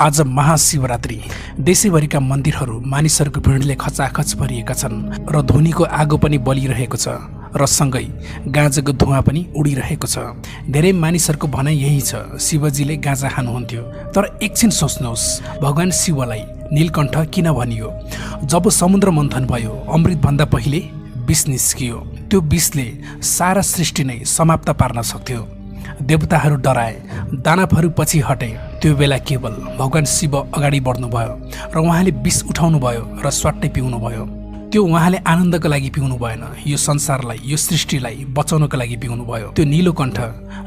आज महाशिवरात्रि देशैभरिका मन्दिरहरू मानिसहरूको भिडले खचाखच भरिएका छन् र ध्वनिको आगो पनि बलिरहेको छ र सँगै गाँजाको धुवाँ पनि उडिरहेको छ। धेरै मानिसहरूको भनाइ यही छ, शिवजीले गाँजा खानुहुन्थ्यो। तर एकछिन सोच्नुहोस्, भगवान शिवलाई नीलकण्ठ किन भनियो? जब समुद्र मन्थन भयो, अमृतभन्दा पहिले विष निस्कियो। त्यो विषले सारा सृष्टि नै समाप्त पार्न सक्थ्यो। देवताहरू डराए, दानवहरू पछि हटे। त्यो बेला केवल भगवान शिव अगाडि बढ्नुभयो र उहाँले विष उठाउनु भयो र स्वाट्टै पिउनु भयो। त्यो उहाँले आनन्दको लागि पिउनु भएन, यो संसारलाई, यो सृष्टिलाई बचाउनको लागि पिउनु भयो। त्यो नीलो कण्ठ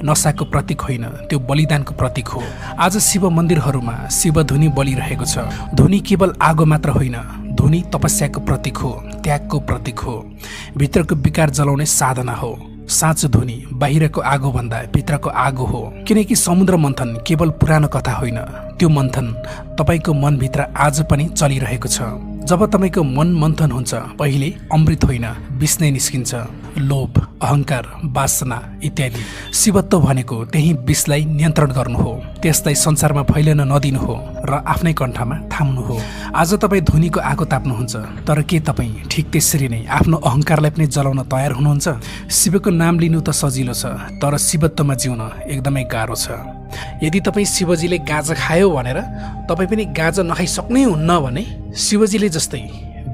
नशाको प्रतीक होइन, त्यो बलिदानको प्रतीक हो। आज शिव मन्दिरहरूमा शिवधुनी बलिरहेको छ। धुनी केवल आगो मात्र होइन, धुनी तपस्याको प्रतीक हो, त्यागको प्रतीक हो, भित्रको विकार जलाउने साधना हो। साँचो धुनी बाहिरको आगोभन्दा भित्रको आगो हो, किनकि समुद्र मन्थन केवल पुरानो कथा होइन, त्यो मन्थन तपाईँको मनभित्र आज पनि चलिरहेको छ। जब तपाईँको मन मन्थन हुन्छ, पहिले अमृत होइन विष नै निस्किन्छ। लोभ, अहङ्कार, वासना इत्यादि। शिवत्व भनेको त्यही विषलाई नियन्त्रण गर्नु हो, त्यसलाई संसारमा फैलन नदिनु हो र आफ्नै कण्ठमा थाम्नु हो। आज तपाईँ धुनीको आगो ताप्नुहुन्छ, तर के तपाईँ ठिक त्यसरी नै आफ्नो अहङ्कारलाई पनि जलाउन तयार हुनुहुन्छ? शिवको नाम लिनु त सजिलो छ, तर शिवत्वमा जिउन एकदमै गाह्रो छ। यदि तपाईँ शिवजीले गाँजा खायो भनेर तपाईँ पनि गाँजा नखाइसक्नै हुन्न भने शिवजीले जस्तै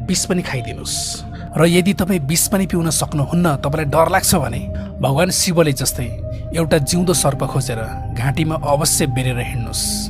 विष पनि खाइदिनुहोस्। र यदि तपाईँ विष पनि पिउन सक्नुहुन्न, तपाईँलाई डर लाग्छ भने भगवान शिवले जस्तै एउटा जिउँदो सर्प खोजेर घाँटीमा अवश्य बेरेर हिँड्नुहोस्।